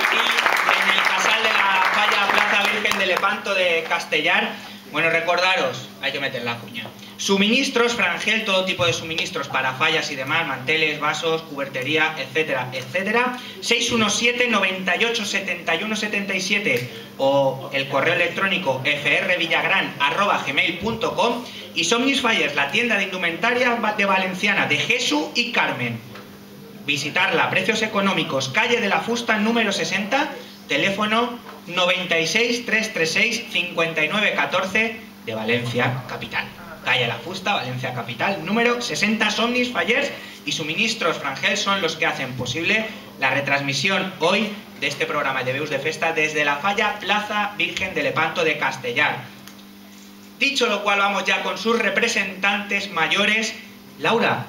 aquí en el casal de la Falla Plaza Virgen de Lepanto de Castellar. Bueno, recordaros, hay que meter la cuña. Suministros, Frangel, todo tipo de suministros para fallas y demás, manteles, vasos, cubertería, etcétera, etcétera. 617 98 71 77 o el correo electrónico frvillagran@gmail.com. Y Somnis Fires, la tienda de indumentaria de Valenciana de Jesús y Carmen. Visitarla, precios económicos, calle de la Fusta número 60, teléfono 96 336 59 14 de Valencia Capital. Calle La Fusta, Valencia Capital, número 60. Somnis Fallers y Suministros Frangel son los que hacen posible la retransmisión hoy de este programa de Veus de Festa desde la Falla Plaza Virgen de Lepanto de Castellar. Dicho lo cual, vamos ya con sus representantes mayores. Laura,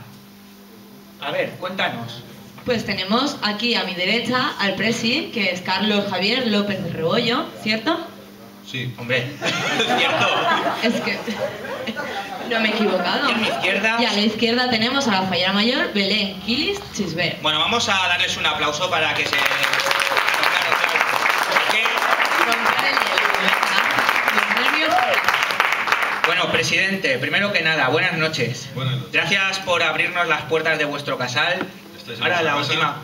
a ver, cuéntanos. Pues tenemos aquí a mi derecha al presi, que es Carlos Javier López de Rebollo, ¿cierto? Sí. Hombre, cierto. Es que no me he equivocado. Y a mi izquierda... Y a la izquierda tenemos a la fallera mayor, Belén Quilis Chisbert. Bueno, vamos a darles un aplauso para que se... Bueno, presidente, primero que nada, buenas noches. Buenas noches. Gracias por abrirnos las puertas de vuestro casal. Ahora la última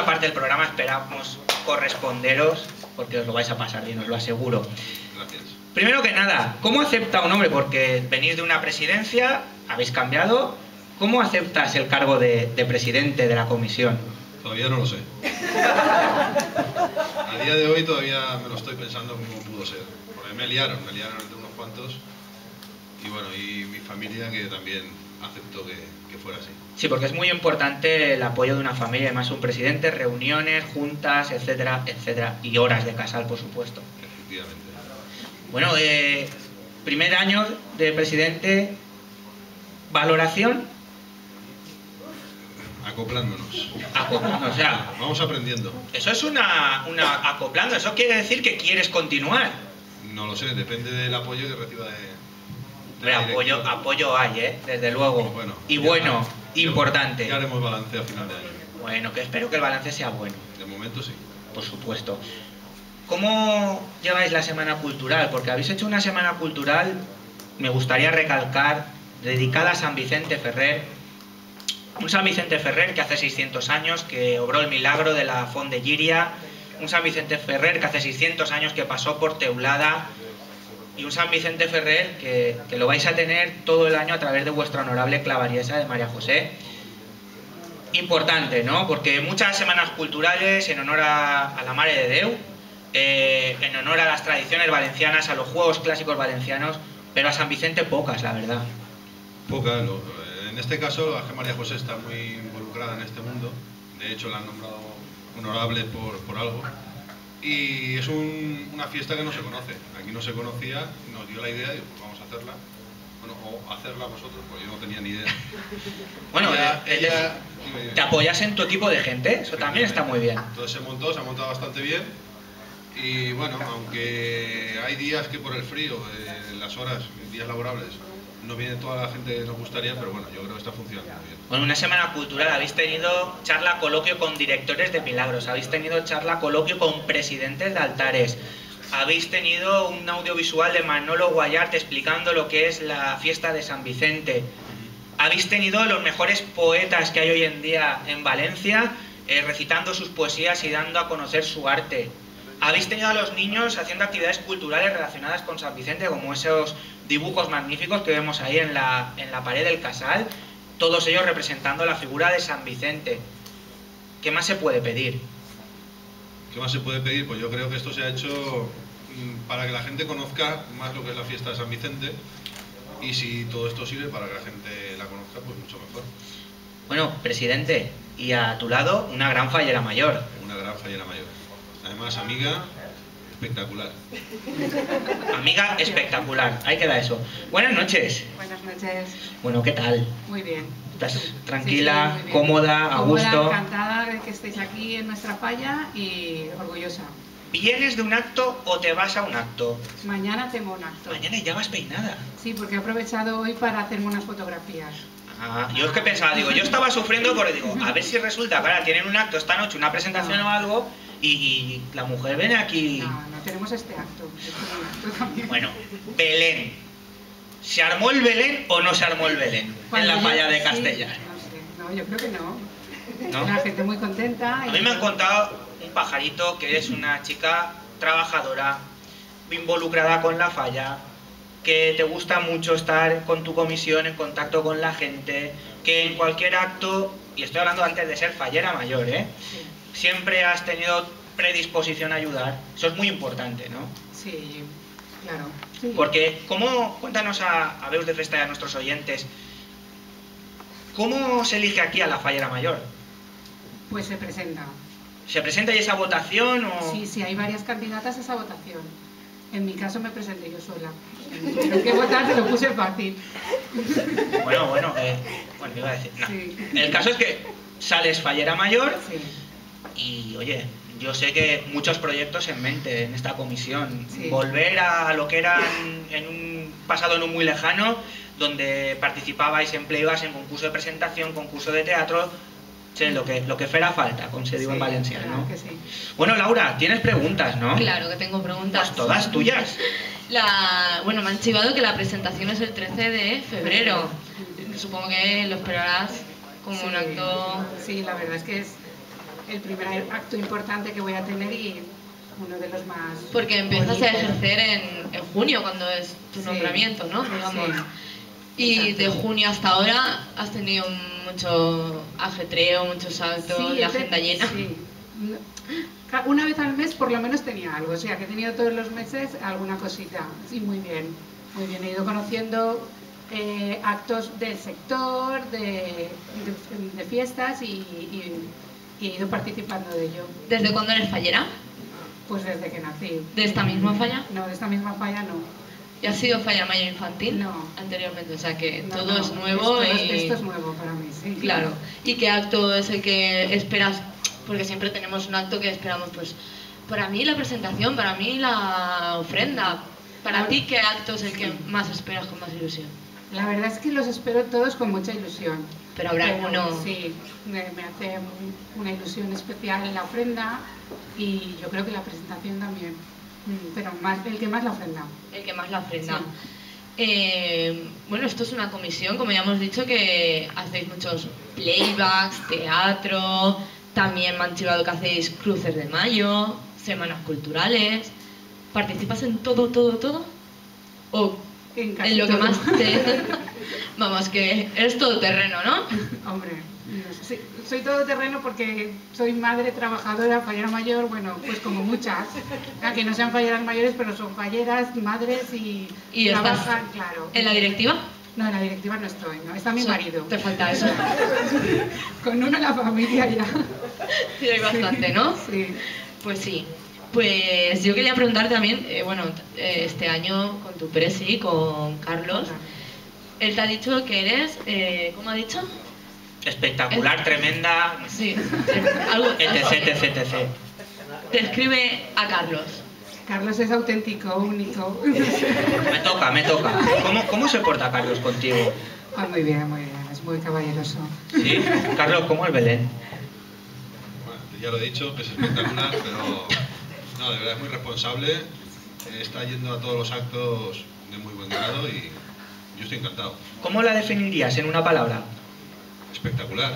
parte del programa esperamos corresponderos, porque os lo vais a pasar bien, os lo aseguro. Gracias. Primero que nada, ¿cómo acepta un hombre? Porque venís de una presidencia, habéis cambiado. ¿Cómo aceptas el cargo de presidente de la comisión? Todavía no lo sé. A día de hoy todavía me lo estoy pensando cómo pudo ser. Porque me liaron entre unos cuantos. Y bueno, y mi familia que también aceptó que fuera así. Sí, porque es muy importante el apoyo de una familia, además un presidente, reuniones, juntas, etcétera, etcétera, y horas de casal, por supuesto. Efectivamente. Bueno, primer año de presidente, valoración. Acoplándonos. Acoplando, o sea, Vamos aprendiendo. eso es una acoplando, eso quiere decir que quieres continuar. No lo sé, depende del apoyo que reciba de Apoyo hay, desde luego. Bueno, y bueno, importante. Ya haremos balance a final de año. Bueno, que espero que el balance sea bueno. De momento sí. Por supuesto. ¿Cómo lleváis la semana cultural? Porque habéis hecho una semana cultural, me gustaría recalcar, dedicada a San Vicente Ferrer. Un San Vicente Ferrer que hace 600 años que obró el milagro de la Font de Llíria. Un San Vicente Ferrer que hace 600 años que pasó por Teulada. Y un San Vicente Ferrer que lo vais a tener todo el año a través de vuestra honorable clavariesa de María José. Importante, ¿no? Porque muchas semanas culturales en honor a la Mare de Déu, en honor a las tradiciones valencianas, a los juegos clásicos valencianos, pero a San Vicente pocas, la verdad. Pocas. En este caso, la María José está muy involucrada en este mundo. De hecho, la han nombrado honorable por algo. Y es una fiesta que no se conoce. Aquí no se conocía, nos dio la idea y pues vamos a hacerla. Bueno, o hacerla vosotros, porque yo no tenía ni idea. Bueno, te apoyas en tu equipo de gente, eso también está muy bien. Entonces se ha montado bastante bien. Y bueno, aunque hay días que por el frío, las horas, días laborables, no viene toda la gente que nos gustaría, pero bueno, yo creo que está funcionando muy bien. Bueno, una semana cultural, habéis tenido charla coloquio con directores de milagros, habéis tenido charla coloquio con presidentes de altares, habéis tenido un audiovisual de Manolo Guayart explicando lo que es la fiesta de San Vicente, habéis tenido los mejores poetas que hay hoy en día en Valencia recitando sus poesías y dando a conocer su arte. Habéis tenido a los niños haciendo actividades culturales relacionadas con San Vicente, como esos dibujos magníficos que vemos ahí en la pared del casal, todos ellos representando la figura de San Vicente. ¿Qué más se puede pedir? ¿Qué más se puede pedir? Pues yo creo que esto se ha hecho para que la gente conozca más lo que es la fiesta de San Vicente, y si todo esto sirve para que la gente la conozca, pues mucho mejor. Bueno, presidente, y a tu lado una gran fallera mayor. Una gran fallera mayor. Además, amiga espectacular. Amiga espectacular, ahí queda eso. Buenas noches. Buenas noches. Bueno, ¿qué tal? Muy bien. ¿Estás tranquila, Sí, muy bien. cómoda, a gusto? Encantada de que estéis aquí en nuestra falla y orgullosa. ¿Vienes de un acto o te vas a un acto? Mañana tengo un acto. Mañana ya vas peinada. Sí, porque he aprovechado hoy para hacerme unas fotografías. Ah, yo es que pensaba, digo, yo estaba sufriendo porque digo, a ver si resulta que ahora tienen un acto esta noche, una presentación o algo, y la mujer viene aquí... No, no tenemos este acto. Esto también. Bueno, Belén. ¿Se armó el Belén o no se armó el Belén en la falla de Castellar? Sí, no sé, no, yo creo que no. ¿No? La gente muy contenta. A mí me han contado un pajarito que es una chica trabajadora, involucrada con la falla, que te gusta mucho estar con tu comisión en contacto con la gente, que en cualquier acto, y estoy hablando antes de ser fallera mayor, Sí, siempre has tenido predisposición a ayudar. Eso es muy importante, ¿no? sí, claro. Sí. Porque, cuéntanos a Veus de Festa y a nuestros oyentes, ¿cómo se elige aquí a la fallera mayor? Pues se presenta. ¿Se presenta y esa votación o...? Sí, sí, hay varias candidatas a esa votación. En mi caso me presenté yo sola. Pero que votar te lo puse fácil. Bueno, iba a decir, no. Sí. El caso es que sales fallera mayor Sí, y, oye, yo sé que muchos proyectos en mente en esta comisión. Sí. Volver a lo que era en un pasado no muy lejano, donde participabais en playbacks, en concurso de presentación, concurso de teatro, sí, lo que fuera falta, como se digo en sí, valenciano, claro ¿no? que sí. Bueno, Laura, tienes preguntas, ¿no? Claro que tengo preguntas. Pues todas tuyas. Bueno, me han chivado que la presentación es el 13 de febrero. Supongo que lo esperarás como un acto... Sí, la verdad es que es el primer acto importante que voy a tener y uno de los más... Porque empiezas a bonitos. ejercer en junio, cuando es tu Sí. nombramiento, ¿no? Digamos. Sí. Y de Exacto. junio hasta ahora has tenido mucho ajetreo, muchos actos, Sí, la agenda llena. Sí. Una vez al mes por lo menos tenía algo, o sea que he tenido todos los meses alguna cosita. Sí, muy bien, muy bien. He ido conociendo actos del sector, de fiestas y he ido participando de ello. ¿Desde cuándo eres fallera? Pues desde que nací. ¿De esta misma falla? No, de esta misma falla no. ¿Y has sido fallera mayor infantil? No. Anteriormente, o sea que No, todo no, es nuevo esto es nuevo para mí, sí. Claro. ¿Y qué acto es el que esperas? Porque siempre tenemos un acto que esperamos, pues, para mí la presentación, para mí la ofrenda. Para ti, ¿qué acto es el que más esperas con más ilusión? La verdad es que los espero todos con mucha ilusión. Pero habrá alguno... Sí, me hace una ilusión especial la ofrenda y yo creo que la presentación también. Pero más, el que más la ofrenda. El que más la ofrenda. Sí. Bueno, esto es una comisión, como ya hemos dicho, que hacéis muchos playbacks, teatro, también me han chivado que hacéis cruces de mayo, semanas culturales. ¿Participas en todo? ¿O casi en lo que todo. más te... Vamos, que eres todoterreno, ¿no? Hombre, sí, soy todoterreno porque soy madre trabajadora, fallera mayor, bueno, pues como muchas. Que no sean falleras mayores, pero son falleras, madres y trabajan, claro. ¿En la directiva? No, en la directiva no estoy, no. Está mi Eso, marido. te falta eso. Con uno en la familia ya. Sí, hay bastante, ¿no? Sí. Pues sí. Pues yo quería preguntar también, este año con tu presi, con Carlos, él te ha dicho que eres, ¿cómo ha dicho? Espectacular, tremenda, Sí, algo... etc. Describe a Carlos. Carlos es auténtico, único. Me toca. ¿Cómo se porta Carlos contigo? Muy bien, es muy caballeroso. ¿Sí? Carlos, ¿cómo es Belén? Bueno, ya lo he dicho, que es espectacular, pero no, de verdad es muy responsable, está yendo a todos los actos de muy buen grado y yo estoy encantado. ¿Cómo la definirías en una palabra? Espectacular.